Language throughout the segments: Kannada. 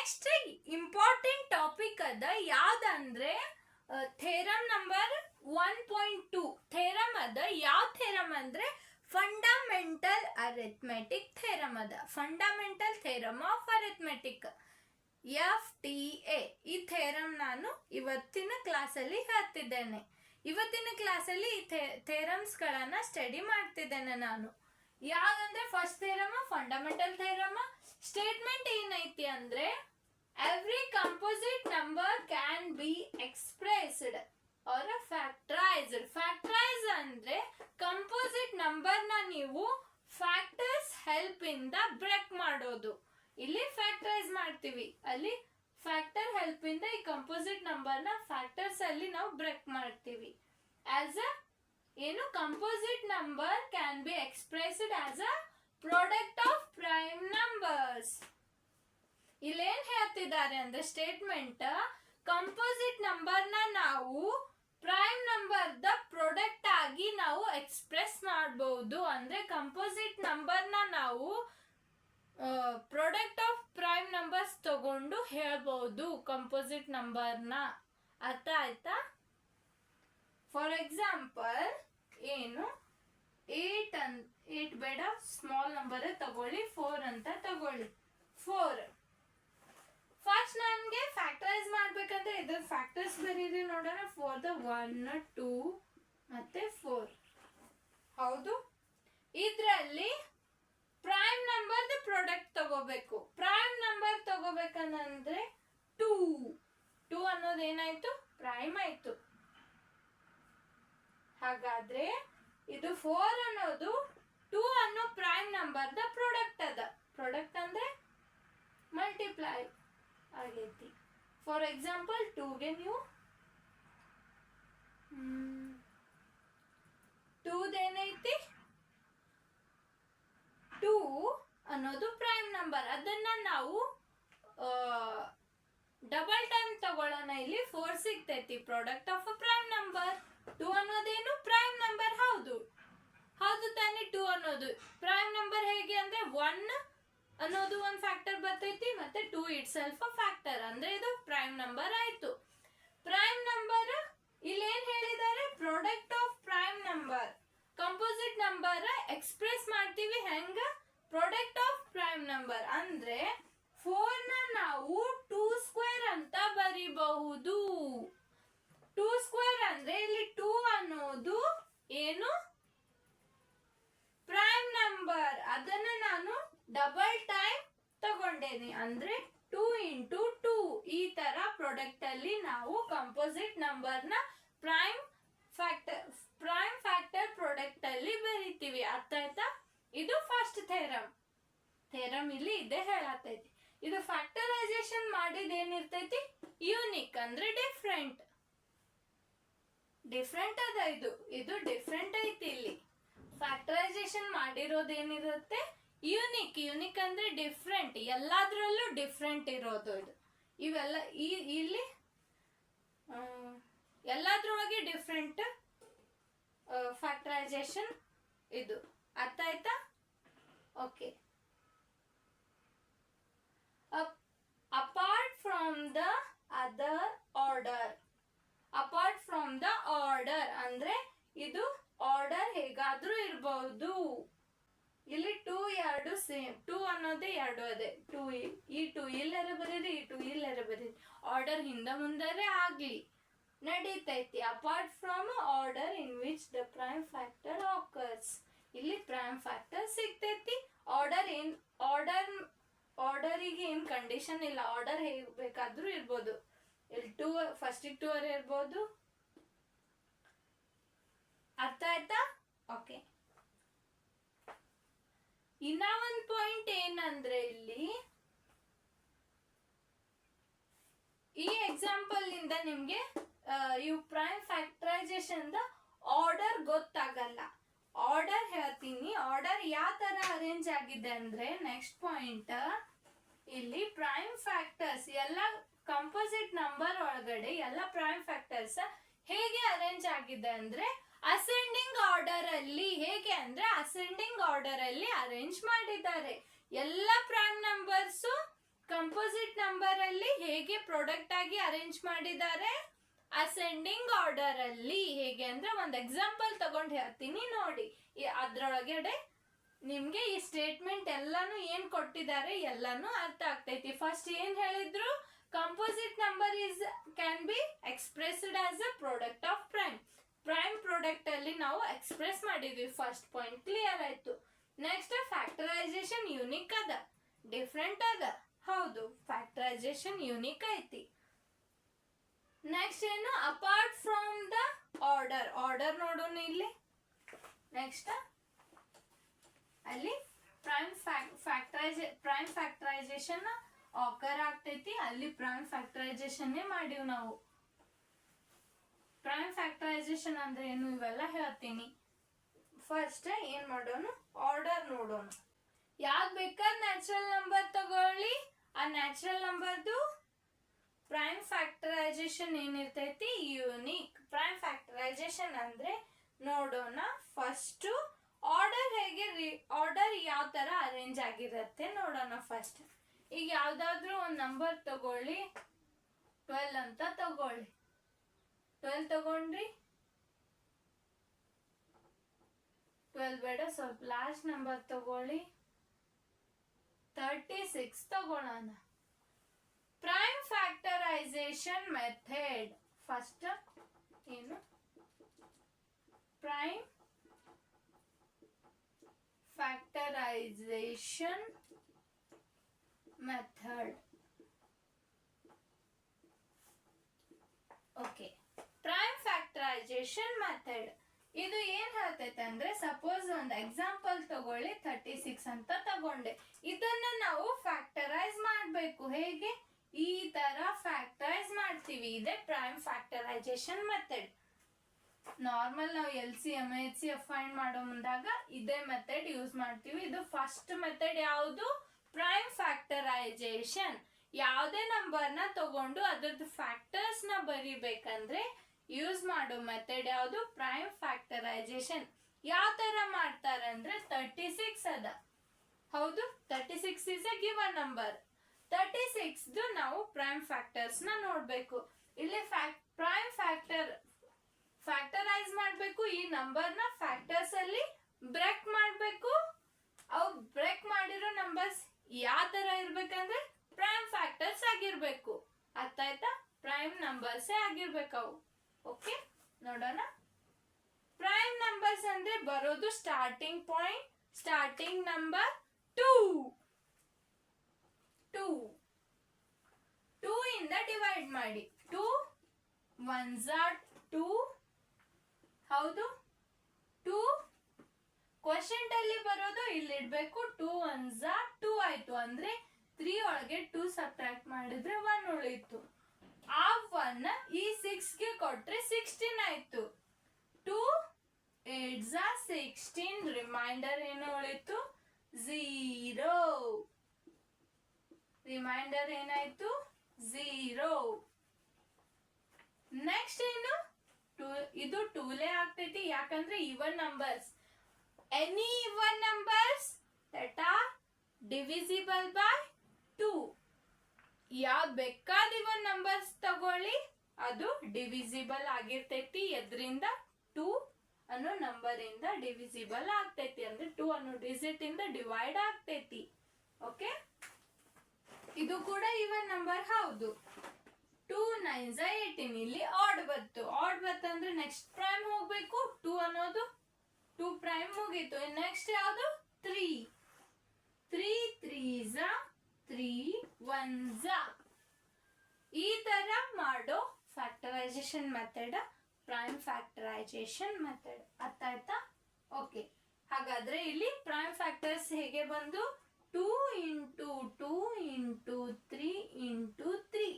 ನೆಕ್ಸ್ಟ್ ಇಂಪಾರ್ಟೆಂಟ್ ಟಾಪಿಕ್ ಅದ ಯಾವ್ದಂದ್ರೆ ಥೇರಮ್ ನಂಬರ್ 1.2 ಥೇರಮ್ ಅದ. ಯಾವ ಥೇರಮ್ ಅಂದ್ರೆ ಫಂಡಮೆಂಟಲ್ ಅರಿಥಮೆಟಿಕ್ ಥೇರಮ್ ಅದ. Fundamental theorem of arithmetic FTA. ಈ ಥೇರಮ್ ನಾನು ಇವತ್ತಿನ ಕ್ಲಾಸಲ್ಲಿ ಹೇಳ್ತಿದ್ದೇನೆ. ಇವತ್ತಿನ ಕ್ಲಾಸಲ್ಲಿ ಈ ಥೇರಮ್ಸ್ ಗಳನ್ನ ಸ್ಟಡಿ ಮಾಡ್ತಿದ್ದೇನೆ ನಾನು. ಯಾವ್ದಂದ್ರೆ first theorem fundamental theorem. Statement ಏನೈತಿ ಅಂದ್ರೆ every composite number can be expressed or factorised. Factorise ಅಂದ್ರೆ ಕಂಪೋಸಿಟ್ ನಂಬರ್ ನ ನೀವು ಫ್ಯಾಕ್ಟರ್ಸ್ ಹೆಲ್ಪ್ ಇಂದ ಬ್ರೇಕ್ ಮಾಡೋದು. ಇಲ್ಲಿ ಫ್ಯಾಕ್ಟರೈಸ್ ಮಾಡ್ತೀವಿ, ಅಲ್ಲಿ ಫ್ಯಾಕ್ಟರ್ ಹೆಲ್ಪ್ ಇಂದ ಈ ಕಂಪೋಸಿಟ್ ನಂಬರ್ ನ ಫ್ಯಾಕ್ಟರ್ಸ್ ಅಲ್ಲಿ ನಾವು ಬ್ರೇಕ್ ಮಾಡ್ತೀವಿ. ಆಸ್ ಅ ಏನು composite number can be expressed as a product of prime numbers. ಇಲ್ಲೇನ್ ಹೇಳ್ತಿದ್ದಾರೆ ಅಂದ್ರೆ ಸ್ಟೇಟ್ಮೆಂಟ್ ಕಂಪೋಸಿಟ್ ನಂಬರ್ ನ ನಾವು ಪ್ರೈಮ್ ನಂಬರ್ ದ ಪ್ರಾಡಕ್ಟ್ ಆಗಿ ನಾವು ಎಕ್ಸ್ಪ್ರೆಸ್ ಮಾಡಬಹುದು. ಅಂದ್ರೆ ಕಂಪೋಸಿಟ್ ನಂಬರ್ ನ ನಾವು ಪ್ರಾಡಕ್ಟ್ ಆಫ್ ಪ್ರೈಮ್ ನಂಬರ್ಸ್ ತಗೊಂಡು ಹೇಳ್ಬಹುದು ಕಂಪೋಸಿಟ್ ನಂಬರ್ ನ. ಅರ್ಥ ಆಯ್ತಾ? ಫಾರ್ ಎಕ್ಸಾಂಪಲ್ ಏನು 8 ಬೇಡ, ಸ್ಮಾಲ್ ನಂಬರ್ ತಗೊಳ್ಳಿ, 4 ಅಂತ ತಗೊಳ್ಳಿ. 4 ಫಸ್ಟ್ ನನ್ಗೆ ಫ್ಯಾಕ್ಟರೈಸ್ ಮಾಡ್ಬೇಕಂದ್ರೆ ಇದ್ರ ಫ್ಯಾಕ್ಟರ್ಸ್ ಬರೀರಿ ನೋಡೋಣ. 4 1 2 ಮತ್ತೆ 4. ಹೌದು, ಇದ್ರಲ್ಲಿ ಪ್ರೈಮ್ ನಂಬರ್ ದ ಪ್ರಾಡಕ್ಟ್ ತಗೋಬೇಕು. ಪ್ರೈಮ್ ನಂಬರ್ ತಗೋಬೇಕಂದ್ರೆ 2 ಅನ್ನೋದು ಏನಾಯ್ತು? ಪ್ರೈಮ್ ಆಯ್ತು. ಹಾಗಾದ್ರೆ ಇದು 4 ಅನ್ನೋದು 2 ಅನ್ನೋ ಪ್ರೈಮ್ ನಂಬರ್ ದ ಪ್ರಾಡಕ್ಟ್ ಅದ. ಪ್ರಾಡಕ್ಟ್ ಅಂದ್ರೆ ಮಲ್ಟಿಪ್ಲೈ ಆಗೈತಿ. ಫಾರ್ ಎಕ್ಸಾಂಪಲ್ 2ಗೆ ನೀವು 2 ಏನೈತಿ? 2 ಅನ್ನೋದು ಪ್ರೈಮ್ ನಂಬರ್. ಅದನ್ನ ನಾವು ಡಬಲ್ ಟೈಮ್ ತಗೊಳ್ಳೋಣ. ಇಲ್ಲಿ 4 ಸಿಗ್ತೈತಿ. Product of a prime number. 2 ಅನ್ನೋದೇನು? Prime number. ಹೌದು ತಾನೆ. 2 ಅನ್ನೋದು ಪ್ರೈಮ್ ನಂಬರ್. ಹೇಗೆ ಅಂದ್ರೆ 1 ಅನ್ನೋದು ಒಂದು ಫ್ಯಾಕ್ಟರ್ ಬರ್ತೈತಿ, ಮತ್ತೆ 2 ಇಟ್ ಸೆಲ್ಫ್ ಅ ಫ್ಯಾಕ್ಟರ್. ಅಂದ್ರೆ ಇದು ಪ್ರೈಮ್ ನಂಬರ್ ಆಯ್ತು. ಪ್ರೈಮ್ ನಂಬರ್ ಇಲ್ಲಿ ಏನ್ ಹೇಳಿದ್ದಾರೆ? Product of prime number. Composite number express ಮಾಡ್ತೀವಿ ಹೆಂಗ? Product of prime number. ಅಂದ್ರೆ 4 ನ ನಾವು 2 ಸ್ಕ್ವೇರ್ ಅಂತ ಬರಿಬಹುದು. 2 ಸ್ಕ್ವೇರ್ ಅಂದ್ರೆ ಇಲ್ಲಿ 2 ಅನ್ನೋದು ಏನು? Prime number. ಅದನ್ನ ನಾನು ಡಬಲ್ ಟೈಮ್ ತಗೊಂಡೇನಿ. ಅಂದ್ರೆ 2 ಇಂಟು 2. ಈ ತರ ಪ್ರಾಡಕ್ಟ್ ಅಲ್ಲಿ ನಾವು ಕಂಪೋಸಿಟ್ ನಂಬರ್ ನ ಪ್ರೈಮ್ ಫ್ಯಾಕ್ಟರ್ ಪ್ರಾಡಕ್ಟ್ ಅಲ್ಲಿ ಬರೀತೀವಿ. ಅರ್ಥ ಆಯ್ತಾ? ಇದು ಫಸ್ಟ್ ಥೇರಮ್ ಇಲ್ಲಿ ಇದೆ ಹೇಳತೈತಿ. ಇದು ಫ್ಯಾಕ್ಟರೈಸೇಷನ್ ಮಾಡಿದ ಏನಿರ್ತೈತಿ? ಯೂನಿಕ್ ಅಂದ್ರೆ ಡಿಫ್ರೆಂಟ್ ಅದ. ಇದು ಡಿಫ್ರೆಂಟ್ ಐತಿ. ಇಲ್ಲಿ ಫ್ಯಾಕ್ಟರೈಸೇಷನ್ ಮಾಡಿರೋದೇನಿರುತ್ತೆ? ಯೂನಿಕ್ ಅಂದ್ರೆ ಡಿಫ್ರೆಂಟ್. ಎಲ್ಲಾದ್ರಲ್ಲೂ ಡಿಫ್ರೆಂಟ್ ಇರೋದು ಇದು. ಇವೆಲ್ಲ ಇಲ್ಲಿ ಎಲ್ಲಾದ್ರೊಳಗೆ ಡಿಫ್ರೆಂಟ್ ಫ್ಯಾಕ್ಟರೈಸೇಷನ್ ಇದು. ಅರ್ಥ ಆಯ್ತಾ? Okay. Apart from the other order. Apart from the order ಅಂದ್ರೆ ಇದು ಆರ್ಡರ್ ಹೇಗಾದ್ರೂ ಇರಬಹುದು. ಇಲ್ಲಿ 2 2 ಸೇಮ್. 2 ಅನ್ನೋದೇ 2 ಅದೇ. 2 ಈ 2 ಇಲ್ಲರ ಬರೀರಿ, ಈ 2 ಇಲ್ಲರ ಬರೀರಿ. ಆರ್ಡರ್ ಹಿಂದ ಮುಂದರೆ ಆಗ್ಲಿ ನಡೀತೈತಿ. Apart from order in which the prime factor occurs. ಇಲ್ಲಿ ಪ್ರೈಮ್ ಫ್ಯಾಕ್ಟರ್ ಸಿಗ್ತೈತಿ. ಆರ್ಡರಿಗೆ ಏನ್ ಕಂಡೀಷನ್ ಇಲ್ಲ. ಆರ್ಡರ್ ಹೇಗ್ ಬೇಕಾದ್ರೂ ಇರ್ಬೋದು. ಇಲ್ಲಿ 2 ಫಸ್ಟ್ 2 ಅರೆ ಇರ್ಬೋದು. ಅರ್ಥ ಆಯ್ತಾ? ಓಕೆ. ಇನ್ನ ಒಂದು ಪಾಯಿಂಟ್ ಏನಂದ್ರೆ ಇಲ್ಲಿ ಈ ಎಕ್ಸಾಂಪಲ್ ಇಂದ ನಿಮ್ಗೆ ಇವು ಪ್ರೈಮ್ ಫ್ಯಾಕ್ಟರೈಸೇಷನ್ ದ ಆರ್ಡರ್ ಗೊತ್ತಾಗಲ್ಲ. ಆರ್ಡರ್ ಹೇಳ್ತೀನಿ. ಆರ್ಡರ್ ಯಾವ ತರ ಅರೇಂಜ್ ಆಗಿದೆ ಅಂದ್ರೆ ನೆಕ್ಸ್ಟ್ ಪಾಯಿಂಟ್ ಇಲ್ಲಿ ಪ್ರೈಮ್ ಫ್ಯಾಕ್ಟರ್ಸ್ ಎಲ್ಲ ಕಂಪೋಸಿಟ್ ನಂಬರ್ ಒಳಗಡೆ ಎಲ್ಲ ಪ್ರೈಮ್ ಫ್ಯಾಕ್ಟರ್ಸ್ ಹೇಗೆ ಅರೇಂಜ್ ಆಗಿದೆ ಅಂದ್ರೆ ಅಸೆಂಡಿಂಗ್ ಆರ್ಡರ್ ಅಲ್ಲಿ. ಹೇಗೆ ಅಂದ್ರೆ ಅಸೆಂಡಿಂಗ್ ಆರ್ಡರ್ ಅಲ್ಲಿ ಅರೇಂಜ್ ಮಾಡಿದ್ದಾರೆ. ಎಲ್ಲ prime numbers composite number number ಅಲ್ಲಿ ಹೇಗೆ ಪ್ರಾಡಕ್ಟ್ ಆಗಿ ಅರೇಂಜ್ ಮಾಡಿದ್ದಾರೆ, ಅಸೆಂಡಿಂಗ್ ಆರ್ಡರ್ ಅಲ್ಲಿ. ಹೇಗೆ ಅಂದ್ರೆ ಒಂದು ಎಕ್ಸಾಂಪಲ್ ತಗೊಂಡು ಹೇಳ್ತೀನಿ ನೋಡಿ. ಅದ್ರೊಳಗಡೆ ನಿಮ್ಗೆ ಈ ಸ್ಟೇಟ್ಮೆಂಟ್ ಎಲ್ಲಾನು ಏನ್ ಕೊಟ್ಟಿದ್ದಾರೆ ಎಲ್ಲಾನು ಅರ್ಥ ಆಗ್ತೈತಿ. ಫಸ್ಟ್ ಏನ್ ಹೇಳಿದ್ರು, composite number can be expressed as a product of prime. Prime product ಅಲ್ಲಿ ನಾವು ಎಕ್ಸ್ಪ್ರೆಸ್ ಮಾಡಿದ್ವಿ. ಫಸ್ಟ್ ಪಾಯಿಂಟ್ ಕ್ಲಿಯರ್ ಆಯ್ತು. ನೆಕ್ಸ್ಟ್ ಫ್ಯಾಕ್ಟರೈಸೇಷನ್ ಯೂನಿಕ್ ಅದ, ಡಿಫ್ರೆಂಟ್ ಅದ. ಹೌದು, ಫ್ಯಾಕ್ಟರೈಸೇಷನ್ ಯೂನಿಕ್ ಐತಿ. ನೆಕ್ಸ್ಟ್ ಏನು, apart from the order. Order ನೋಡೋಣ ಇಲ್ಲಿ. ನೆಕ್ಸ್ಟ್ ಅಲ್ಲಿ ಪ್ರೈಮ್ ಫ್ಯಾಕ್ಟರೈಸೇಷನ್ ಆಕರ್ ಆಗ್ತೈತಿ. ಅಲ್ಲಿ ಪ್ರೈಮ್ ಫ್ಯಾಕ್ಟರೈಸೇಷನ್ ಮಾಡಿವ್ ನಾವು. ಪ್ರೈಮ್ ಫ್ಯಾಕ್ಟರೈಸೇಷನ್ ಅಂದ್ರೆ ಏನು ಇವೆಲ್ಲ ಹೇಳ್ತೀನಿ. ಫಸ್ಟ್ ಏನ್ ಮಾಡೋಣ, ಆರ್ಡರ್ ನೋಡೋಣ. ಯಾವ್ದು ಬೇಕಾದ ನ್ಯಾಚುರಲ್ ನಂಬರ್ ತಗೊಳ್ಳಿ, ಆ ನ್ಯಾಚುರಲ್ ನಂಬರ್ದು ಪ್ರೈಮ್ ಫ್ಯಾಕ್ಟರೈಸೇಷನ್ ಏನಿರ್ತೈತಿ, ಯೂನಿಕ್. ಪ್ರೈಮ್ ಫ್ಯಾಕ್ಟರೈಸೇಷನ್ ಅಂದ್ರೆ ನೋಡೋಣ. ಫಸ್ಟ್ ಆರ್ಡರ್ ಹೇಗೆ, ಆರ್ಡರ್ ಯಾವ ತರ ಅರೇಂಜ್ ಆಗಿರುತ್ತೆ ನೋಡೋಣ. ಫಸ್ಟ್ ಈಗ ಯಾವ್ದಾದ್ರು ಒಂದು ನಂಬರ್ ತಗೊಳ್ಳಿ, 12 ಅಂತ ತಗೊಳ್ಳಿ. 12 ತಗೊಂಡ್ರಿ, 12 ಬೇಡ, ಸ್ವಲ್ಪ ಲಾಸ್ಟ್ ನಂಬರ್ ತಗೊಳ್ಳಿ. 36 ತಗೊಳ್ಳೋಣ. Prime factorisation method. ಫಸ್ಟ್ ಏನು, prime factorisation method. Okay, prime factorisation method ಇದು ಏನ್ ಹೇಳ್ತೈತೆ ಅಂದ್ರೆ, ಸಪೋಸ್ ಒಂದು ಎಕ್ಸಾಂಪಲ್ ತಗೊಳ್ಳಿ, 36 ಅಂತ ತಗೊಂಡೆ. ಇದನ್ನ ನಾವು ಫ್ಯಾಕ್ಟರೈಸ್ ಮಾಡ್ಬೇಕು. ಹೇಗೆ, ಈ ತರ ಫ್ಯಾಕ್ಟರೈಸ್ ಮಾಡ್ತೀವಿ. ಇದೆ ಪ್ರೈಮ್ ಫ್ಯಾಕ್ಟರೈಸೇಷನ್ ಮೆಥಡ್. ನಾರ್ಮಲ್ ನಾವು LCM HCF ಫೈಂಡ್ ಮಾಡೋ ಮುಂದಾಗ ಇದೇ ಮೆಥಡ್ ಯೂಸ್ ಮಾಡ್ತೀವಿ. ಇದು ಫಸ್ಟ್ ಮೆಥಡ್ ಯಾವುದು, ಪ್ರೈಮ್ ಫ್ಯಾಕ್ಟರೈಸೇಷನ್. ಯಾವುದೇ ನಂಬರ್ ನ ತಗೊಂಡು ಅದ್ರದ್ದು ಫ್ಯಾಕ್ಟರ್ಸ್ ನ ಬರಿಬೇಕಂದ್ರೆ ಯೂಸ್ ಮಾಡೋ ಮೆಥಡ್ ಯಾವುದು, ಪ್ರೈಮ್ ಫ್ಯಾಕ್ಟರೈಸೇಷನ್. ಯಾವ ತರ ಮಾಡ್ತಾರೆ ಅಂದ್ರೆ, 36 ಅದ. ಹೌದು, 36 ಇಸ್ ಎ ಗಿವನ್ ನಂಬರ್. 36 ನಾವು ಪ್ರೈಮ್ ಫ್ಯಾಕ್ಟರ್ಸ್ ನ ನೋಡ್ಬೇಕು. ಇಲ್ಲಿ ಪ್ರೈಮ್ ಫ್ಯಾಕ್ಟರೈಸ್ ಮಾಡ್ಬೇಕು. ಈ ನಂಬರ್ ನ ಫ್ಯಾಕ್ಟರ್ಸ್ ಅಲ್ಲಿ ಬ್ರೇಕ್ ಮಾಡ್ಬೇಕು. ಅವು ಬ್ರೇಕ್ ಮಾಡಿರೋ ನಂಬರ್ಸ್ ಯಾವ ತರ ಇರ್ಬೇಕಂದ್ರೆ ಪ್ರೈಮ್ ಫ್ಯಾಕ್ಟರ್ಸ್ ಆಗಿರ್ಬೇಕು. ಅರ್ಥ ಆಯ್ತಾ, ಪ್ರೈಮ್ ನಂಬರ್ಸ್ ಆಗಿರ್ಬೇಕು ಅವು. ಓಕೆ, ನೋಡೋಣ. ಪ್ರೈಮ್ ನಂಬರ್ಸ್ ಅಂದ್ರೆ ಬರೋದು ಸ್ಟಾರ್ಟಿಂಗ್ ಪಾಯಿಂಟ್, ಸ್ಟಾರ್ಟಿಂಗ್ ನಂಬರ್ 2 ಇಂದ ಡಿವೈಡ್ ಮಾಡಿ. 2 1s are 2. ಹೌದು, 2 ಕ್ವಶನ್ ಅಲ್ಲಿ ಬರೋದು ಇಲ್ಲಿ ಇಡ್ಬೇಕು. 2 1s are 2 ಆಯ್ತು. ಅಂದ್ರೆ 3 ಒಳಗೆ 2 ಸಬ್ಟ್ರಾಕ್ಟ್ ಮಾಡಿದ್ರೆ 1 ಉಳಿತು. ಆ 1 ಈ 6 ಗೆ ಕೊಟ್ರೆ 16 ಆಯ್ತು. 2 8s are 16. ರಿಮೈಂಡರ್ ಏನು ಉಳಿತು, 0. ರಿಮೈಂಡರ್ ಏನಾಯ್ತು, 0. ನೆಕ್ಸ್ಟ್ ಏನು, ಇದು 2ಲೇ ಆಗ್ತೈತಿ. ಯಾಕಂದ್ರೆ even numbers, any even numbers that are divisible by 2. ಯಾವ್ದು ಬೇಕಾದ ಇವನ್ ನಂಬರ್ಸ್ ತಗೊಳ್ಳಿ, ಅದು ಡಿವಿಸಿಬಲ್ ಆಗಿರ್ತೈತಿ. ಎದ್ರಿಂದ, 2 ಅನ್ನೋ ನಂಬರ್ ಇಂದ ಡಿವಿಸಿಬಲ್ ಆಗ್ತೈತಿ. ಅಂದ್ರೆ 2 ಅನ್ನೋ ಡಿಜಿಟ್ ಇಂದ ಡಿವೈಡ್ ಆಗ್ತೈತಿ. ಓಕೆ, ಇದು ಕೂಡ ಇವನ್ ನಂಬರ್. ಹೌದು, 2 9s are 18. ಇಲ್ಲಿ ಆಡ್ ಬತ್ತು. ಆಡ್ ಬತ್ತಂದ್ರೆ ನೆಕ್ಸ್ಟ್ ಪ್ರೈಮ್ ಹೋಗ್ಬೇಕು. 2 ಅನ್ನೋದು 2 ಪ್ರೈಮ್ ಮುಗೀತು. ನೆಕ್ಸ್ಟ್ ಯಾವುದು, 3 3s are 3 1s are. ಈ ತರ ಮಾಡೋ factorisation method prime factorisation method. ಅರ್ಥ ಆಯ್ತಾ? ಓಕೆ, ಹಾಗಾದ್ರೆ ಇಲ್ಲಿ ಪ್ರೈಮ್ ಫ್ಯಾಕ್ಟರ್ಸ್ ಹೇಗೆ ಬಂದು 2 into 2 into 3 into 3.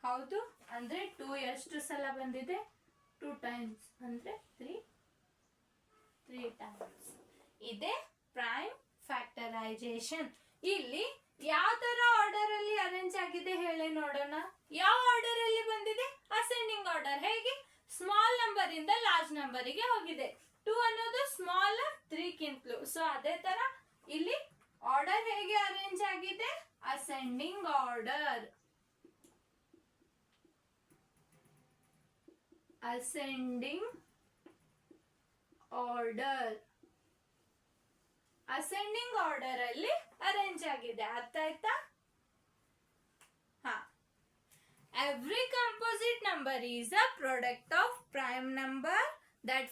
ಹೌದು, ಅಂದ್ರೆ 2 ಎಷ್ಟು ಸಲ ಬಂದಿದೆ, 2 times. ಅಂದ್ರೆ 3 times. ಇದೆ ಪ್ರೈಮ್ ಫ್ಯಾಕ್ಟರೈಸೇಷನ್. ಇಲ್ಲಿ ಯಾವ ತರ ಆರ್ಡರ್ ಅಲ್ಲಿ ಅರೇಂಜ್ ಆಗಿದೆ ಹೇಳಿ ನೋಡೋಣ. ಯಾವ ಆರ್ಡರ್ ಅಲ್ಲಿ ಬಂದಿದೆ, ಅಸೆಂಡಿಂಗ್ ಆರ್ಡರ್. ಹೇಗೆ, ಸ್ಮಾಲ್ ನಂಬರ್ ಇಂದ ಲಾರ್ಜ್ ನಂಬರ್ ಗೆ ಹೋಗಿದೆ. 2 ಅನ್ನೋದು ಸ್ಮಾಲ್ 3 ಕಿಂತಲೂ. ಸೊ ಅದೇ ತರ ಇಲ್ಲಿ ಆರ್ಡರ್ ಹೇಗೆ ಅರೇಂಜ್ ಆಗಿದೆ, ascending ascending order. Ascending order ascending order ಅಲ್ಲಿ ಅರೇಂಜ್ ಆಗಿದೆ. ಅರ್ಥ ಆಯ್ತಾ? ಹಾ. Every composite number is a product of prime number that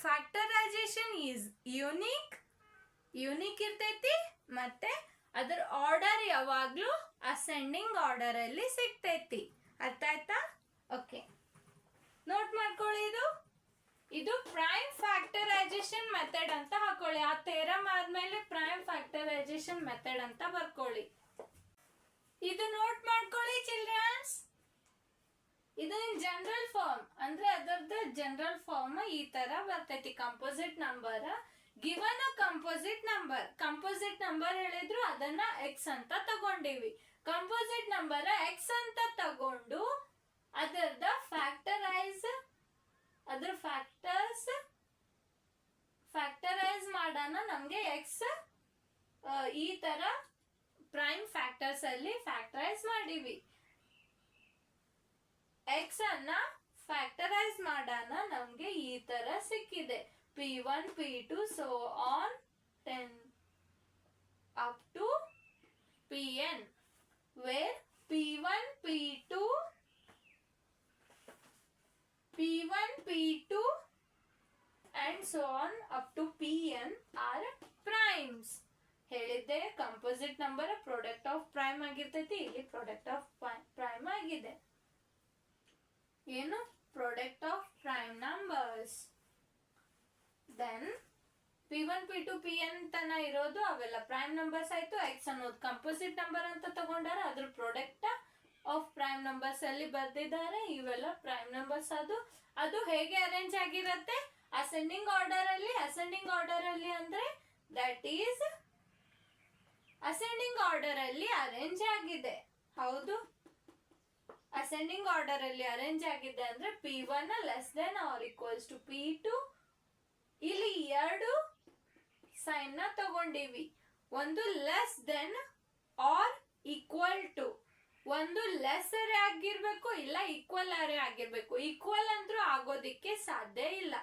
factorisation is unique ಇರ್ತೈತಿ, ಮತ್ತೆ ಅದರ ಆರ್ಡರ್ ಯಾವಾಗ್ಲೂ ಅಸೆಂಡಿಂಗ್ ಆರ್ಡರ್ ಅಲ್ಲಿ ಸಿಗ್ತೈತಿ. ಅರ್ಥ ಆಯ್ತಾ? ಓಕೆ, ನೋಟ್ ಮಾಡ್ಕೊಳ್ಳಿ. ಇದು ಪ್ರೈಮ್ ಫ್ಯಾಕ್ಟರೈಸೇಷನ್ ಮೆಥಡ್ ಅಂತ ಹಾಕೊಳ್ಳಿ. ಆ ಥಿಯರಮ್ ಆದ್ಮೇಲೆ ಪ್ರೈಮ್ ಫ್ಯಾಕ್ಟರೈಸೇಷನ್ ಮೆಥಡ್ ಅಂತ ಬರ್ಕೊಳ್ಳಿ. ಇದು ನೋಟ್ ಮಾಡ್ಕೊಳ್ಳಿ ಚಿಲ್ಡ್ರನ್ಸ್. ಇದು ಜನರಲ್ ಫಾರ್ಮ್ ಅಂದ್ರೆ ಅದರದ್ದು ಜನರಲ್ ಫಾರ್ಮ್ ಈ ತರ ಬರ್ತೈತಿ. Composite number given a composite number ಹೇಳಿದ್ರು ಅದನ್ನ ಎಕ್ಸ್ ಅಂತ ತಗೊಂಡಿವಿ. ಕಂಪೋಸಿಟ್ ನಂಬರ್ ಎಕ್ಸ್ ಅಂತ ತಗೊಂಡು ಅದರದ ಅದ್ರ ಫ್ಯಾಕ್ಟರೈಸ್ ಮಾಡೋಣ. ನಮ್ಗೆ ಎಕ್ಸ್ ಈ ತರ ಪ್ರೈಮ್ ಫ್ಯಾಕ್ಟರ್ಸ್ ಅಲ್ಲಿ ಫ್ಯಾಕ್ಟರೈಸ್ ಮಾಡಿವಿ. ಎಕ್ಸ್ ಅನ್ನ ಫ್ಯಾಕ್ಟರೈಸ್ ಮಾಡೋಣ, ನಮ್ಗೆ ಈ ತರ ಸಿಕ್ಕಿದೆ. P1 P2 so on 10 up to Pn, where P1 P2 and so on up to Pn are primes. ಹೇಳಿದ್ದೆ composite number product of prime ಆಗಿರ್ತೈತಿ. ಇಲ್ಲಿ ಪ್ರಾಡಕ್ಟ್ ಆಫ್ ಪ್ರೈಮ್ ಆಗಿದೆ. ಏನು? Product of prime numbers. Then P1 P2 Pn ತನ ಇರೋದು ಅವೆಲ್ಲ ಪ್ರೈಮ್ ನಂಬರ್ಸ್ ಆಯ್ತು. ಎಕ್ಸ್ ಅನ್ನೋದು ಕಂಪೋಸಿಟ್ ನಂಬರ್ ಅಂತ ತಗೊಂಡಾರ, ಅದ್ರ ಪ್ರಾಡಕ್ಟ್ ಆಫ್ ಪ್ರೈಮ್ ನಂಬರ್ಸ್ ಅಲ್ಲಿ ಬರ್ದಿದ್ದಾರೆ. ಇವೆಲ್ಲ ಪ್ರೈಮ್ ನಂಬರ್ಸ್. ಅದು ಹೇಗೆ ಅರೇಂಜ್ ಆಗಿರತ್ತೆ? ಅಸೆಂಡಿಂಗ್ ಆರ್ಡರ್ ಅಲ್ಲಿ. ಅಸೆಂಡಿಂಗ್ ಆರ್ಡರ್ ಅಲ್ಲಿ ಅಂದ್ರೆ ದಟ್ ಈಸ್ ಅಸೆಂಡಿಂಗ್ ಆರ್ಡರ್ ಅಲ್ಲಿ ಅರೇಂಜ್ ಆಗಿದೆ. ಹೌದು, ಅಸೆಂಡಿಂಗ್ ಆರ್ಡರ್ ಅಲ್ಲಿ ಅರೇಂಜ್ ಆಗಿದೆ ಅಂದ್ರೆ P1 less than or equals to P2. ಇಲ್ಲಿ ಎರಡು ಸೈನ್ ನ ತಗೊಂಡಿವಿ. ಒಂದು less than or equal to. ಒಂದು ಲೆಸ್ ಅರೆ ಆಗಿರ್ಬೇಕು, ಇಲ್ಲ ಈಕ್ವಲ್ ಅರೆ ಆಗಿರ್ಬೇಕು. ಈಕ್ವಲ್ ಅಂದ್ರೂ ಆಗೋದಿಕ್ಕೆ ಸಾಧ್ಯ ಇಲ್ಲ.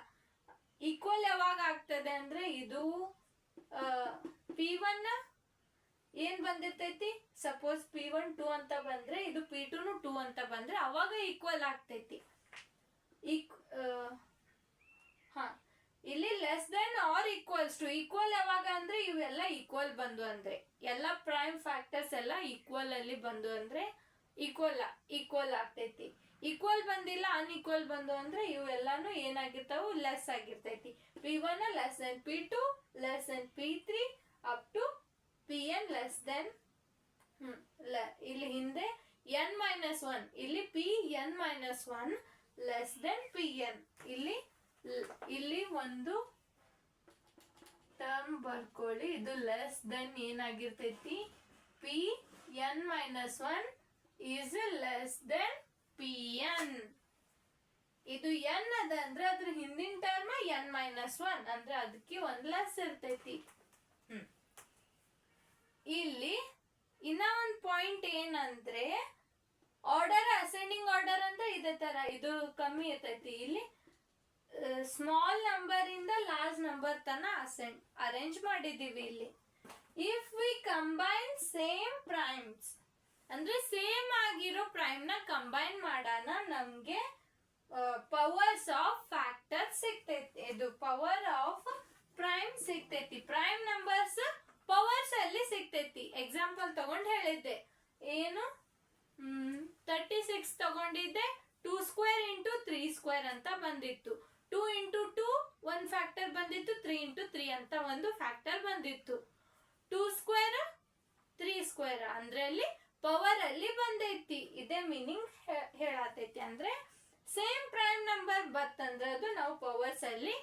ಈಕ್ವಲ್ ಯಾವಾಗ ಆಗ್ತದೆ ಅಂದ್ರೆ ಇದು P1 ಏನ್ ಬಂದಿರ್ತೈತಿ, ಸಪೋಸ್ P1 2 ಅಂತ ಬಂದ್ರೆ ಇದು P2 2 ಅಂತ ಬಂದ್ರೆ ಅವಾಗ ಈಕ್ವಲ್ ಆಗ್ತೈತಿ. ಇಲ್ಲಿ less than or equals to. Equal ಯಾವಾಗ ಅಂದ್ರೆ ಇವೆಲ್ಲ ಈಕ್ವಲ್ ಬಂದು ಅಂದ್ರೆ, ಎಲ್ಲ ಪ್ರೈಮ್ ಫ್ಯಾಕ್ಟರ್ಸ್ ಎಲ್ಲ ಈಕ್ವಲ್ ಅಲ್ಲಿ ಬಂದು ಅಂದ್ರೆ ಈಕ್ವಲ್ ಆಗ್ತೈತಿ. ಈಕ್ವಲ್ ಬಂದಿಲ್ಲ, ಅನ್ಈಕ್ವಲ್ ಬಂದು ಅಂದ್ರೆ ಇವೆಲ್ಲಾನು ಏನಾಗಿರ್ತಾವು? ಲೆಸ್ ಆಗಿರ್ತೈತಿ. P1 less than P2 less than P3 up to Pn less than ಇಲ್ಲಿ ಹಿಂದೆ n-1, ಇಲ್ಲಿ Pn-1 ಲೆಸ್ ದೆನ್ Pn. ಇಲ್ಲಿ ಒಂದು ಟರ್ಮ್ ಬರ್ಕೊಳ್ಳಿ. ಇದು ಲೆಸ್ ದೆನ್ ಏನಾಗಿರ್ತೈತಿ? Pn-1 is less than Pn. ಇದು n ಅದ ಅಂದ್ರೆ ಅದ್ರ ಹಿಂದಿನ ಟರ್ಮ್ n-1 ಅಂದ್ರೆ ಅದಕ್ಕೆ ಒಂದ್ ಲೆಸ್ ಇರ್ತೈತಿ. ಇಲ್ಲಿ ಇನ್ನ ಒಂದ್ ಪಾಯಿಂಟ್ ಏನಂದ್ರೆ ಆರ್ಡರ್ ಅಸೆಂಡಿಂಗ್ ಆರ್ಡರ್ ಅಂದ್ರೆ ಇದೇ ತರ ಇದು ಕಮ್ಮಿ ಇರ್ತೈತಿ. ಇಲ್ಲಿ ಸ್ಮಾಲ್ ನಂಬರ್ ಇಂದ ಲಾರ್ಜ್ ನಂಬರ್ ತನ ಅರೇಂಜ್ ಮಾಡಿದೀವಿ. ಇಲ್ಲಿ if we combine same primes ಅಂದ್ರೆ ಸೇಮ್ ಆಗಿರೋ ಪ್ರೈಮ್ ನ ಕಂಬೈನ್ ಮಾಡೋಣ, ನಮ್ಗೆ ಪವರ್ಸ್ ಆಫ್ ಫ್ಯಾಕ್ಟರ್ ಸಿಗ್ತೈತಿ. ಇದು ಪವರ್ ಆಫ್ ಪ್ರೈಮ್ ಸಿಗ್ತೈತಿ. ಪ್ರೈಮ್ ನಂಬರ್ಸ್ ಪವರ್ಸ್ ಅಲ್ಲಿ ಸಿಗ್ತೈತಿ. ಎಕ್ಸಾಂಪಲ್ ತಗೊಂಡ್ ಹೇಳಿದ್ದೆ. ಏನು 36 ತಗೊಂಡಿದ್ದೆ. 2 ಸ್ಕ್ವೇರ್ ಇಂಟು 3 ಸ್ಕ್ವೇರ್ ಅಂತ ಬಂದಿತ್ತು. 2 ಇಂಟು 2 ಒಂದ್ ಫ್ಯಾಕ್ಟರ್ ಬಂದಿತ್ತು. 3 ಇಂಟು 3 ಅಂತ ಒಂದು ಫ್ಯಾಕ್ಟರ್ ಬಂದಿತ್ತು. 2 ಸ್ಕ್ವೇರ್ 3 ಸ್ಕ್ವೇರ್ ಅಂದ್ರೆ ಅಲ್ಲಿ ಪವರ್ ಅಲ್ಲಿ ಬಂದೈತಿ. ಇದೇ ಮೀನಿಂಗ್ ಹೇಳತೈತಿ. ಅಂದ್ರೆ ಸೇಮ್ ಪ್ರೈಮ್ ನಂಬರ್ ಬರ್ತಂದ್ರೆ ಅದು ನಾವು ಪವರ್ಸ್ ಅಲ್ಲಿ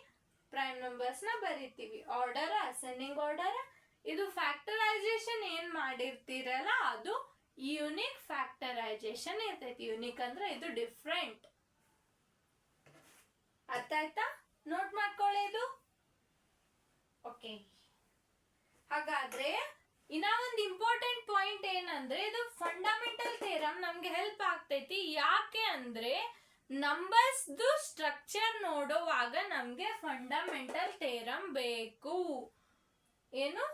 ಪ್ರೈಮ್ ನಂಬರ್ಸ್ ನ ಬರಿತೀವಿ. Order ascending order. ಇದು ಫ್ಯಾಕ್ಟರೈಸೇಷನ್ ಏನ್ ಮಾಡಿರ್ತೀರಲ್ಲ ಅದು ಯೂನಿಕ್ ಫ್ಯಾಕ್ಟರೈಸೇಷನ್ ಇರ್ತೈತಿ. ಯೂನಿಕ್ ಅಂದ್ರೆ ಇದು ಡಿಫ್ರೆಂಟ್. ಅರ್ಥ ಆಯ್ತಾ? ನೋಟ್ ಮಾಡ್ಕೊಳ್ಳಿ ಇದು. ಓಕೆ, ಹಾಗಾದ್ರೆ ಇನ್ನ ಒಂದು ಇಂಪಾರ್ಟೆಂಟ್ ಪಾಯಿಂಟ್ ಏನಂದ್ರೆ ಇದು ಫಂಡಮೆಂಟಲ್ ಥಿಯರಮ್ ನಮ್ಗೆ ಹೆಲ್ಪ್ ಆಗ್ತೈತಿ. ಯಾಕೆ ಅಂದ್ರೆ ನಂಬರ್ಸ್ ಸ್ಟ್ರಕ್ಚರ್ ನೋಡುವಾಗ ನಮ್ಗೆ ಫಂಡಮೆಂಟಲ್ ಥಿಯರಮ್ ಬೇಕು. ಏನು,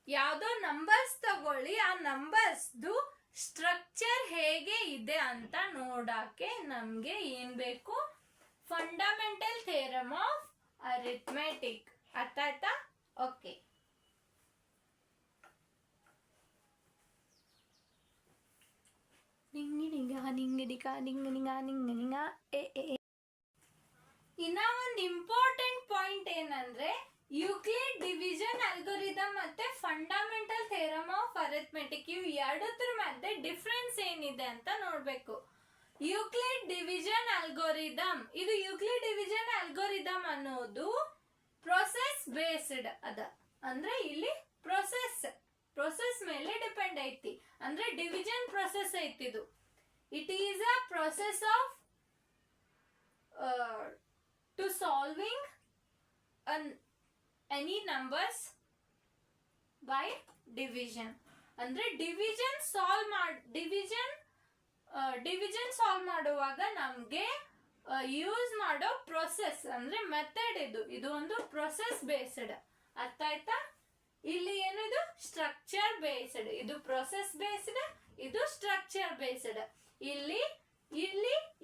ಯಾವ್ದೋ ನಂಬರ್ಸ್ ತಗೊಳ್ಳಿ, ಆ ನಂಬರ್ಸ್ ಸ್ಟ್ರಕ್ಚರ್ ಹೇಗೆ ಇದೆ ಅಂತ ನೋಡಕ್ಕೆ ನಮ್ಗೆ ಏನ್ ಬೇಕು, ಫಂಡಮೆಂಟಲ್ ಥಿಯರಮ್ ಆಫ್ ಅರಿಥ್ಮೆಟಿಕ್. ಅರ್ಥ ಆಯ್ತಾ? ಓಕೆ. ಇನ್ನ ಒಂದು ಇಂಪಾರ್ಟೆಂಟ್ ಪಾಯಿಂಟ್ ಏನಂದ್ರೆ ಯೂಕ್ಲಿಡ್ ಡಿವಿಷನ್ ಅಲ್ಗೋರಿದಮ್ ಮತ್ತೆ ಫಂಡಮೆಂಟಲ್ ಥಿಯರಮ್ ಆಫ್ ಅರಿಥ್ಮೆಟಿಕ್, ಇವು ಎರಡರ ಮಧ್ಯೆ ಡಿಫ್ರೆನ್ಸ್ ಏನಿದೆ ಅಂತ ನೋಡ್ಬೇಕು. ಯೂಕ್ಲಿಡ್ ಡಿವಿಷನ್ ಅಲ್ಗೋರಿದಮ್, ಇದು ಯೂಕ್ಲಿಡ್ ಡಿವಿಷನ್ ಅಲ್ಗೋರಿದಮ್ ಅನ್ನೋದು ಪ್ರೊಸೆಸ್ ಬೇಸ್ಡ್ ಅದ. ಅಂದ್ರೆ ಇಲ್ಲಿ ಪ್ರೊಸೆಸ್ ಮೇಲೆ ಡಿಪೆಂಡ್ ಐತಿ. ಅಂದ್ರೆ ಡಿವಿಷನ್ ಪ್ರೊಸೆಸ್ ಐತಿದು. It is a process of to solving any numbers by division. ಅಂದ್ರೆ ಡಿವಿಷನ್ ಸಾಲ್ವ್ ಮಾಡುವಾಗ ನಮ್ಗೆ ಯೂಸ್ ಮಾಡೋ ಪ್ರೊಸೆಸ್ ಅಂದ್ರೆ ಮೆಥಡ್ ಇದು ಒಂದು ಪ್ರೊಸೆಸ್ ಬೇಸ್ಡ್. ಅರ್ಥ ಆಯ್ತಾ? ಇಲ್ಲಿ ಏನಿದು ಸ್ಟ್ರಕ್ಚರ್ ಬೇಸ್ಡ್, ಇದು ಪ್ರೊಸೆಸ್ ಬೇಸ್ಡ್, ಇದು ಸ್ಟ್ರಕ್ಚರ್ ಬೇಸ್ಡ್. ಇಲ್ಲಿ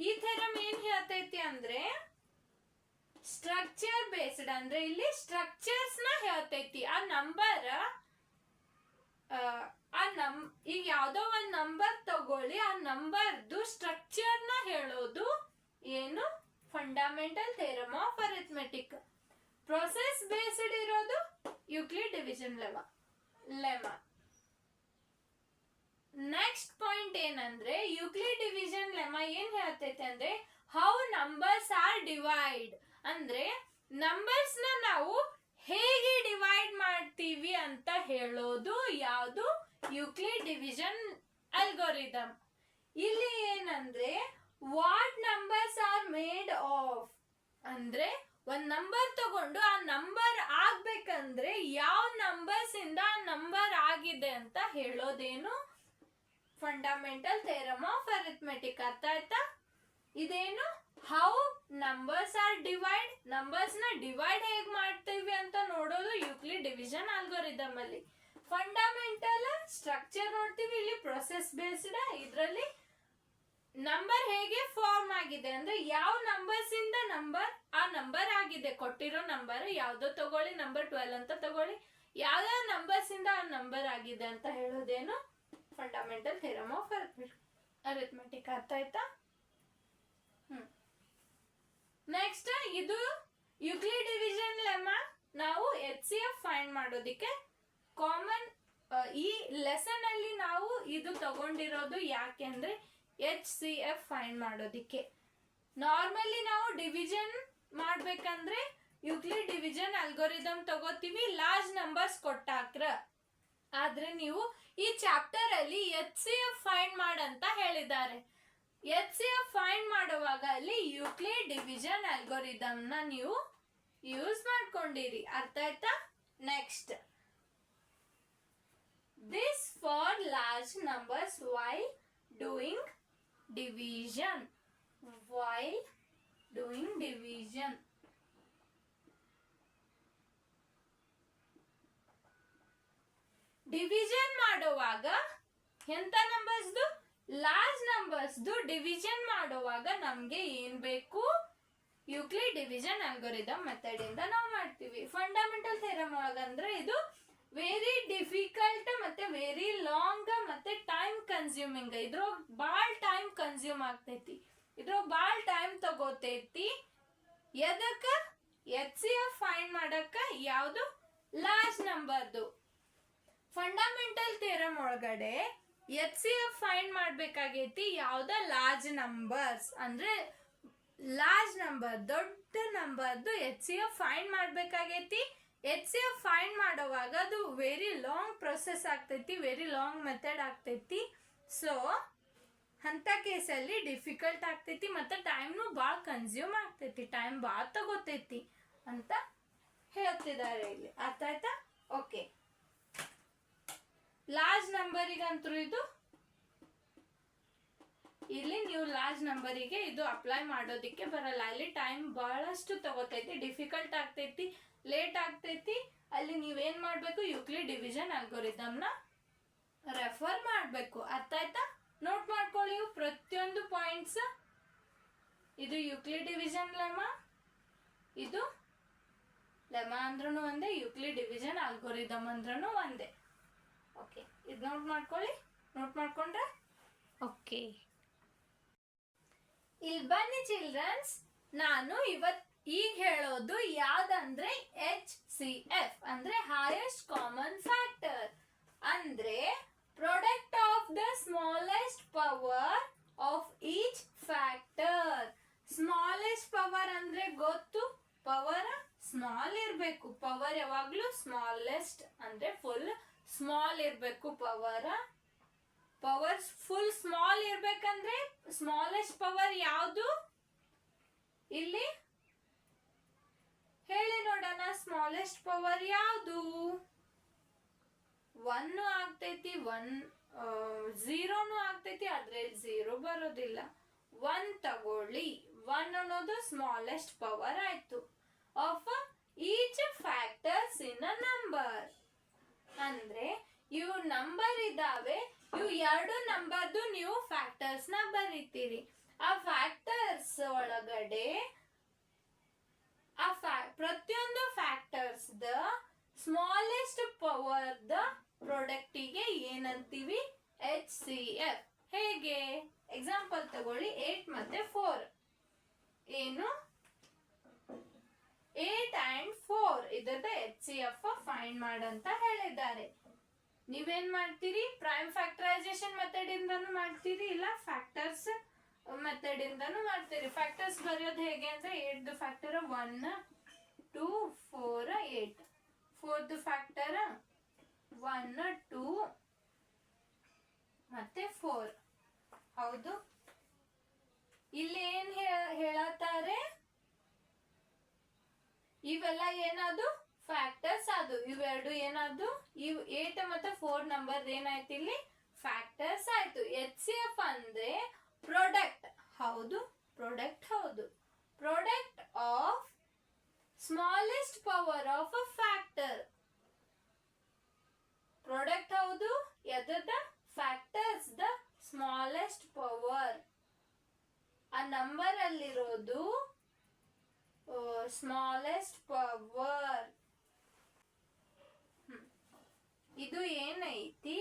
ಈ ಥೆರಮ್ ಏನ್ ಹೇಳ್ತೈತಿ ಅಂದ್ರೆ ಸ್ಟ್ರಕ್ಚರ್ ಬೇಸ್ಡ್, ಅಂದ್ರೆ ಇಲ್ಲಿ ಸ್ಟ್ರಕ್ಚರ್ಸ್ ನ ಹೇಳ್ತೈತಿ. ಆ ನಂಬರ್ ಈಗ ಯಾವ್ದೋ ಒಂದ್ ನಂಬರ್ ತಗೊಳ್ಳಿ, ಆ ನಂಬರ್ದು ಸ್ಟ್ರಕ್ಚರ್ ನ ಹೇಳೋದು ಏನು, fundamental theorem of arithmetic. Process based ಇರೋದು ಯೂಕ್ಲಿಡ್ ಡಿವಿಷನ್ ಲೆಮಾ. ನೆಕ್ಸ್ಟ್ ಪಾಯಿಂಟ್ ಏನಂದ್ರೆ ಯೂಕ್ಲಿಡ್ ಡಿವಿಷನ್ ಲೆಮಾ ಏನ್ ಹೇಳ್ತೈತೆ ಅಂದ್ರೆ ಹೌ ನಂಬರ್ಸ್ ಆರ್ ಡಿವೈಡ್, ಅಂದ್ರೆ ನಂಬರ್ಸ್ ನ ನಾವು ಹೇಗೆ ಡಿವೈಡ್ ಮಾಡ್ತೀವಿ ಅಂತ ಹೇಳೋದು ಯಾವುದು, ಯೂಕ್ಲಿಡ್ ಡಿವಿಷನ್ ಅಲ್ಗೋರಿದಮ್. ಇಲ್ಲಿ ಏನಂದ್ರೆ what numbers are made of, ಅಂದ್ರೆ ಒಂದ್ ನಂಬರ್ ತಗೊಂಡು ಆ ನಂಬರ್ ಆಗ್ಬೇಕಂದ್ರೆ ಯಾವ ನಂಬರ್ಸ್ ಇಂದ ಆ ನಂಬರ್ ಆಗಿದೆ ಅಂತ ಹೇಳೋದೇನು, ಫಂಡಮೆಂಟಲ್ ಥಿಯರಮ್ ಆಫ್ ಅರಿಥ್ಮೆಟಿಕ್. ಅರ್ಥ ಆಯ್ತಾ? ಇದೇನು how numbers are divide, numbers ನ ಡಿವೈಡ್ ಹೇಗ್ ಮಾಡ್ತೀವಿ ಅಂತ ನೋಡೋದು ಯೂಕ್ಲಿಡ್ ಡಿವಿಷನ್ ಅಲ್ಗೋರಿದಮ್ ಅಲ್ಲಿ. ಫಂಡಮೆಂಟಲ್ ಸ್ಟ್ರಕ್ಚರ್ ನೋಡ್ತೀವಿ, ಇಲ್ಲಿ ಪ್ರೊಸೆಸ್ ಬೇಸ್ಡ್. ಇದರಲ್ಲಿ ನಂಬರ್ ಹೇಗೆ ಫಾರ್ಮ್ ಆಗಿದೆ ಅಂದ್ರೆ ಯಾವ ನಂಬರ್ಸ್ ಇಂದ ಆ ನಂಬರ್ ಆಗಿದೆ, ಕೊಟ್ಟಿರೋ ನಂಬರ್ ಯಾವ್ದೋ ತಗೊಳ್ಳಿ, ನಂಬರ್ 12 ಅಂತ ತಗೊಳ್ಳಿ, ಯಾವ್ಯಾವ ನಂಬರ್ಸ್ ಇಂದ ಆ ನಂಬರ್ ಆಗಿದೆ ಅಂತ ಹೇಳೋದೇನು, ಫಂಡಮೆಂಟಲ್ ಥಿಯರಮ್ ಆಫ್ ಅರಿಥ್ಮೆಟಿಕ್. ಅರ್ಥ ಆಯ್ತಾ? ನೆಕ್ಸ್ಟ್ ಇದು ಯೂಕ್ಲಿಡ್ ಡಿವಿಷನ್ ಲೆಮಾ ನಾವು HCF ಫೈಂಡ್ ಮಾಡೋದಿಕ್ಕೆ ಕಾಮನ್ ಈ ಲೆಸನ್ ಅಲ್ಲಿ ನಾವು ಇದು ತಗೊಂಡಿರೋದು. ಯಾಕೆ ಅಂದ್ರೆ HCF ಫೈಂಡ್ ಮಾಡೋದಿಕ್ಕೆ. ನಾರ್ಮಲಿ ನಾವು ಡಿವಿಷನ್ ಮಾಡ್ಬೇಕಂದ್ರೆ ಯೂಕ್ಲಿಡ್ ಡಿವಿಷನ್ ಅಲ್ಗೋರಿದಮ್ ತಗೋತೀವಿ ಲಾರ್ಜ್ ನಂಬರ್ಸ್ ಕೊಟ್ಟಾಕ್ರ. ಆದ್ರೆ ನೀವು ಈ ಚಾಪ್ಟರ್ ಅಲ್ಲಿ HCF ಫೈಂಡ್ ಮಾಡಂತ ಹೇಳಿದ್ದಾರೆ. HCF ಫೈಂಡ್ ಮಾಡುವಾಗ ಅಲ್ಲಿ ಯೂಕ್ಲಿಡ್ ಡಿವಿಷನ್ ಅಲ್ಗೋರಿದಮ್ ನ ನೀವು ಯೂಸ್ ಮಾಡ್ಕೊಂಡಿರಿ. ಅರ್ಥ ಆಯ್ತಾ? Next, this for large numbers while doing division. Division ಮಾಡುವಾಗ ಎಂತ ನಂಬರ್ಸ್, ಲಾರ್ಜ್ ನಂಬರ್ಸ್ ಡಿವಿಷನ್ ಮಾಡುವಾಗ ನಮ್ಗೆ ಏನ್ ಬೇಕು, ಯೂಕ್ಲಿಡ್ ಡಿವಿಷನ್ ಅಲ್ಗೋರಿದಮ್ ಮೆಥಡ್ ಇಂದ ನಾವು ಮಾಡ್ತೀವಿ. ಫಂಡಮೆಂಟಲ್ ಥಿಯರಮ್ ಒಳಗಂದ್ರೆ ಇದು ವೆರಿ ಡಿಫಿಕಲ್ಟ್ ಮತ್ತೆ ವೆರಿ ಲಾಂಗ್ ಮತ್ತೆ ಟೈಮ್ ಕನ್ಸ್ಯೂಮಿಂಗ್. ಇದ್ರ ಬಾಳ್ ಟೈಮ್ ಕನ್ಸ್ಯೂಮ್ ಆಗ್ತೈತಿ, ಇದ್ರ ಬಾಳ್ ಟೈಮ್ ತಗೋತೈತಿ. ಎದಕ್ಕ, HCF ಫೈಂಡ್ ಮಾಡಕ್ಕ ಯಾವ್ದು, ಲಾರ್ಜ್ ನಂಬರ್ದು. ಫಂಡಮೆಂಟಲ್ ಥಿಯರಮ್ ಒಳಗಡೆ HCF ಫೈಂಡ್ ಮಾಡ್ಬೇಕಾಗೈತಿ ಯಾವ್ದ, ಲಾರ್ಜ್ ನಂಬರ್ಸ್. ಅಂದ್ರೆ ಲಾರ್ಜ್ ನಂಬರ್, ದೊಡ್ಡ ನಂಬರ್ದು HCF ಫೈಂಡ್ ಮಾಡ್ಬೇಕಾಗೈತಿ. HCF ಫೈಂಡ್ ಮಾಡುವಾಗ ಅದು ವೆರಿ ಲಾಂಗ್ ಪ್ರೊಸೆಸ್ ಆಗ್ತೈತಿ, ವೆರಿ ಲಾಂಗ್ ಮೆಥಡ್ ಆಗ್ತೈತಿ. ಸೊ ಅಂತ ಕೇಸಲ್ಲಿ ಡಿಫಿಕಲ್ಟ್ ಆಗ್ತೈತಿ ಮತ್ತೆ ಟೈಮ್ನು ಭಾಳ ಕನ್ಸ್ಯೂಮ್ ಆಗ್ತೈತಿ, ಟೈಮ್ ಭಾಳ ತಗೋತೈತಿ ಅಂತ ಹೇಳ್ತಿದ್ದಾರೆ ಇಲ್ಲಿ. ಅರ್ಥ ಆಯ್ತಾ? ಓಕೆ. ಲಾರ್ಜ್ ನಂಬರಿಗಂತೂ ಇದು ಇಲ್ಲಿ ನೀವು ಲಾರ್ಜ್ ನಂಬರಿಗೆ ಇದು ಅಪ್ಲೈ ಮಾಡೋದಿಕ್ಕೆ ಬರಲ್ಲ. ಅಲ್ಲಿ ಟೈಮ್ ಬಹಳಷ್ಟು ತಗೋತೈತಿ, ಡಿಫಿಕಲ್ಟ್ ಆಗ್ತೈತಿ, ಲೇಟ್ ಆಗ್ತೈತಿ. ಅಲ್ಲಿ ನೀವೇನ್ ಮಾಡ್ಬೇಕು, ಯೂಕ್ಲಿಡ್ ಡಿವಿಷನ್ ಅಲ್ಗೋರಿದಮ್ನ ರೆಫರ್ ಮಾಡಬೇಕು. ಅರ್ಥ ಆಯ್ತಾ? ನೋಟ್ ಮಾಡ್ಕೊಳ್ಳಿ ಪ್ರತಿಯೊಂದು ಪಾಯಿಂಟ್ಸ್. ಇದು ಯೂಕ್ಲಿಡ್ ಡಿವಿಷನ್ ಲೆಮಾ, ಇದು ಲೆಮಾ ಅಂದ್ರೂ ಒಂದೇ, ಯೂಕ್ಲಿಡ್ ಡಿವಿಷನ್ ಅಲ್ಗೋರಿದಮ್ ಅಂದ್ರೂ ಒಂದೇ. ಓಕೆ, ಇದು ನೋಟ್ ಮಾಡ್ಕೊಳ್ಳಿ. ನೋಟ್ ಮಾಡ್ಕೊಂಡ್ರೆ ಓಕೆ. ಇಲ್ಲಿ ಬನ್ನಿ ಚಿಲ್ಡ್ರನ್ಸ್, ನಾನು ಈಗ ಹೇಳೋದು ಯಾವ್ದಂದ್ರೆ HCF ಅಂದ್ರೆ ಹೈಯೆಸ್ಟ್ ಕಾಮನ್ ಫ್ಯಾಕ್ಟರ್, ಅಂದ್ರೆ product of the smallest power of each factor. Smallest power ಅಂದ್ರೆ ಗೊತ್ತು, ಪವರ್ ಸ್ಮಾಲ್ ಇರಬೇಕು. ಪವರ್ ಯಾವಾಗ್ಲೂ ಸ್ಮಾಲೆಸ್ಟ್ ಅಂದ್ರೆ ಫುಲ್ ಸ್ಮಾಲ್ ಇರಬೇಕು. ಪವರ್ ಫುಲ್ ಸ್ಮಾಲ್ ಇರ್ಬೇಕಂದ್ರೆ ಸ್ಮಾಲೆಸ್ಟ್ ಪವರ್ ಯಾವುದು? ಇಲ್ಲಿ ಹೇಳಿ ನೋಡೋಣ, ಸ್ಮಾಲೆಸ್ಟ್ ಪವರ್ ಯಾವುದು? 1 ಆಗ್ತೈತಿ, 0 ಆಗ್ತೈತಿ, ಆದ್ರೆ 0 ಬರೋದಿಲ್ಲ. 1 ತಗೊಳ್ಳಿ. 1 ಅನ್ನೋದು ಸ್ಮಾಲೆಸ್ಟ್ ಪವರ್ ಆಯ್ತು of each factors in a number. ಅಂದ್ರೆ ಇವು ನಂಬರ್ ಇದಾವೆ, ಇವು 2 ನಂಬರ್ದು ನೀವು ಫ್ಯಾಕ್ಟರ್ಸ್ ನ ಬರೀತೀರಿ. ಆ ಫ್ಯಾಕ್ಟರ್ಸ್ ಒಳಗಡೆ ಪ್ರತಿಯೊಂದು ಫ್ಯಾಕ್ಟರ್ಸ್ ದ ಸ್ಮಾಲೆಸ್ಟ್ ಪವರ್ ದ ಪ್ರಾಡಕ್ಟಿಗೆ ಏನಂತೀವಿ? HCF. ಹೇಗೆ? ಎಕ್ಸಾಂಪಲ್ ತಗೊಳ್ಳಿ, 8 ಮತ್ತೆ 4. ಏನು? 8 and 4 ಇದರದ HCF ಫೈಂಡ್ ಮಾಡಂತ ಹೇಳಿದ್ದಾರೆ. ನೀವೇನ್ ಮಾಡ್ತೀರಿ? ಪ್ರೈಮ್ ಫ್ಯಾಕ್ಟರೈಸೇಷನ್ ಮೆಥಡ್ ಇಂದಾನು ಮಾಡ್ತೀರಿ, ಇಲ್ಲ ಫ್ಯಾಕ್ಟರ್ಸ್ ಮೆಥಡ್ ಇಂದಾನು ಮಾಡ್ತೀರಿ. ಫ್ಯಾಕ್ಟರ್ಸ್ ಬರೆಯೋದು ಹೇಗೆ ಅಂದ್ರೆ 8 ಫ್ಯಾಕ್ಟರ್ 1 2 4 8, 4 ಫ್ಯಾಕ್ಟರ್ 1 2 ಮತ್ತೆ 4. ಹೌದು. ಇಲ್ಲಿ ಏನ್ ಹೇಳತ್ತಾರೆ? ಇವೆಲ್ಲ ಏನದು? ಫ್ಯಾಕ್ಟರ್ಸ್ ಅದು. ಇವೆರಡು ಏನದು? ಇವ್ 8 ಮತ್ತೆ 4 ನಂಬರ್ ಏನಾಯ್ತು ಇಲ್ಲಿ? ಫ್ಯಾಕ್ಟರ್ಸ್ ಆಯ್ತು. HCF ಅಂದ್ರೆ ಪ್ರಾಡಕ್ಟ್. ಹೌದು, ಪ್ರಾಡಕ್ಟ್. ಹೌದು, product of smallest power of a factor. Product ಹೌದು, ಎದದ? ಫ್ಯಾಕ್ಟರ್ಸ್ ದ ಸ್ಮಾಲೆಸ್ಟ್ ಪವರ್. ಆ ನಂಬರ್ ಅಲ್ಲಿರೋದು ಸ್ಮಾಲೆಸ್ಟ್ ಪವರ್. ಇದು ಏನೈತಿ?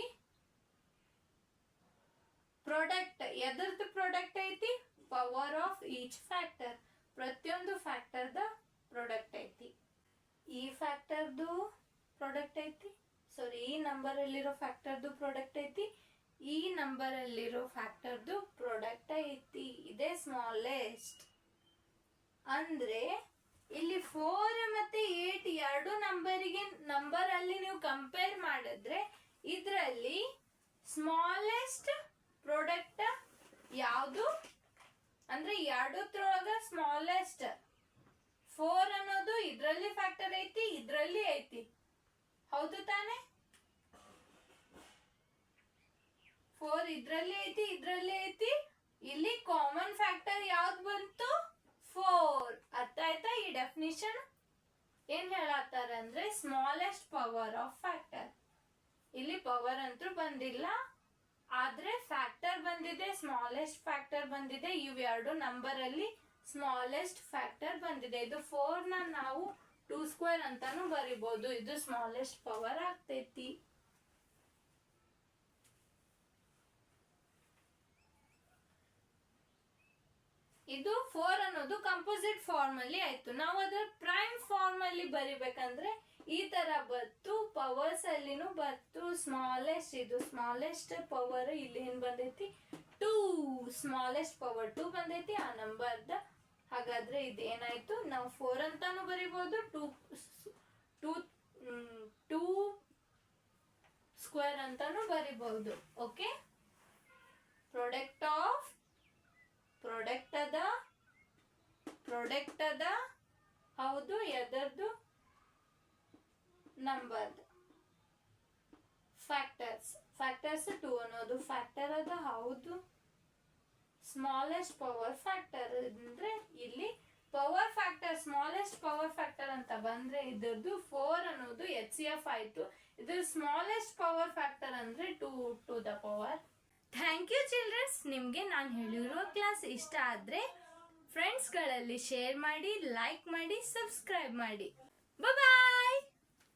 ಪ್ರಾಡಕ್ಟ್. ಎದರದ್ದು ಪ್ರಾಡಕ್ಟ್ ಐತಿ? Power of each factor. ಪ್ರತಿಯೊಂದು ಫ್ಯಾಕ್ಟರ್ ದ ಪ್ರಾಡಕ್ಟ್ ಐತಿ. ಈ ಫ್ಯಾಕ್ಟರ್ದು ಪ್ರಾಡಕ್ಟ್ ಐತಿ, ಸಾರಿ, ಈ ನಂಬರ್ ಅಲ್ಲಿರೋ ಫ್ಯಾಕ್ಟರ್ದು ಪ್ರಾಡಕ್ಟ್ ಐತಿ, ಈ ನಂಬರ್ ಅಲ್ಲಿರೋ ಫ್ಯಾಕ್ಟರ್ದು ಪ್ರಾಡಕ್ಟ್ ಐತಿ. ಇದೇ ಸ್ಮಾಲೆಸ್ಟ್. ಅಂದ್ರೆ ಇಲ್ಲಿ 4 ಮತ್ತೆ 8 2 ನಂಬರ್ ಅಲ್ಲಿ ನೀವು ಕಂಪೇರ್ ಮಾಡಿದ್ರೆ ಇದರಲ್ಲಿ ಸ್ಮಾಲೆಸ್ಟ್ ಪ್ರಾಡಕ್ಟ್ ಯಾವುದು ಅಂದ್ರೆ ಎರಡತ್ರೊಳಗ ಸ್ಮಾಲೆಸ್ಟ್ 4 ಅನ್ನೋದು ಇದರಲ್ಲಿ ಫ್ಯಾಕ್ಟರ್ ಐತಿ, ಇದರಲ್ಲಿ ಐತಿ. ಹೌದು ತಾನೆ? 4 ಇದರಲ್ಲಿ ಐತಿ, ಇದರಲ್ಲಿ ಐತಿ. ಇಲ್ಲಿ ಕಾಮನ್ ಫ್ಯಾಕ್ಟರ್ ಯಾವ್ದು ಬಂತು? 4. ಅರ್ಥ ಆಯ್ತಾ? ಈ ಡೆಫಿನಿಷನ್ ಏನ್ ಹೇಳತ್ತಾರ ಅಂದ್ರೆ ಸ್ಮಾಲೆಸ್ಟ್ ಪವರ್ ಆಫ್ ಫ್ಯಾಕ್ಟರ್. ಇಲ್ಲಿ ಪವರ್ ಅಂತೂ ಬಂದಿಲ್ಲ, ಆದ್ರೆ ಫ್ಯಾಕ್ಟರ್ ಬಂದಿದೆ, ಸ್ಮಾಲೆಸ್ಟ್ ಫ್ಯಾಕ್ಟರ್ ಬಂದಿದೆ. ಇವೆರಡು ನಂಬರ್ ಅಲ್ಲಿ ಸ್ಮಾಲೆಸ್ಟ್ ಫ್ಯಾಕ್ಟರ್ ಬಂದಿದೆ. ಇದು 4 ನ ನಾವು 2² ಅಂತಾನು ಬರಿಬಹುದು. ಇದು ಸ್ಮಾಲೆಸ್ಟ್ ಪವರ್ ಆಗ್ತೈತಿ. ಇದು 4 ಅನ್ನೋದು ಕಂಪೋಸಿಟ್ ಫಾರ್ಮ್ ಅಲ್ಲಿ ಆಯ್ತು. ನಾವು ಅದರ ಪ್ರೈಮ್ ಫಾರ್ಮ್ ಅಲ್ಲಿ ಬರಿಬೇಕಂದ್ರೆ ಈ ತರ ಬತ್ತು, ಪವರ್ಸ್ ಅಲ್ಲಿನೂ ಬತ್ತು. ಸ್ಮಾಲೆಸ್ಟ್, ಇದು ಸ್ಮಾಲೆಸ್ಟ್ ಪವರ್ ಇಲ್ಲಿ ಏನ್ ಬಂದೈತಿ? 2. ಸ್ಮಾಲೆಸ್ಟ್ ಪವರ್ 2 ಬಂದೈತಿ ಆ ನಂಬರ್ದ. ಹಾಗಾದ್ರೆ ಇದೇನಾಯ್ತು? ನಾವು 4 ಅಂತಾನು ಬರಿಬಹುದು, 2² ಅಂತಾನು ಬರಿಬಹುದು. ಓಕೆ, ಪ್ರಾಡಕ್ಟ್ ಆಫ್ ಪ್ರಾಡಕ್ಟ್ ಅದ ಹೌದು, ಎದರ್ದು? ನಂಬರ್ ಫ್ಯಾಕ್ಟರ್ಸ್ 2 ಅನ್ನೋದು ಫ್ಯಾಕ್ಟರ್ ಅದ ಹೌದು. ಸ್ಮಾಲೆಸ್ಟ್ ಪವರ್ ಫ್ಯಾಕ್ಟರ್ ಅಂದ್ರೆ ಇಲ್ಲಿ power factor smallest power factor ಅಂತ ಬಂದ್ರೆ ಇದ್ರದ್ದು 4 ಅನ್ನೋದು HCF ಆಯ್ತು. ಇದ್ರ ಸ್ಮಾಲೆಸ್ಟ್ ಪವರ್ ಫ್ಯಾಕ್ಟರ್ ಅಂದ್ರೆ 2 to the power. Thank you childrens. ನಿಮಗೆ ನಾನು ಹೇಳಿರೋ ಕ್ಲಾಸ್ ಇಷ್ಟ ಆದರೆ ಫ್ರೆಂಡ್ಸ್ಗಳಲ್ಲಿ ಶೇರ್ ಮಾಡಿ, ಲೈಕ್ ಮಾಡಿ, ಸಬ್ಸ್ಕ್ರೈಬ್ ಮಾಡಿ. ಬಾಯ್.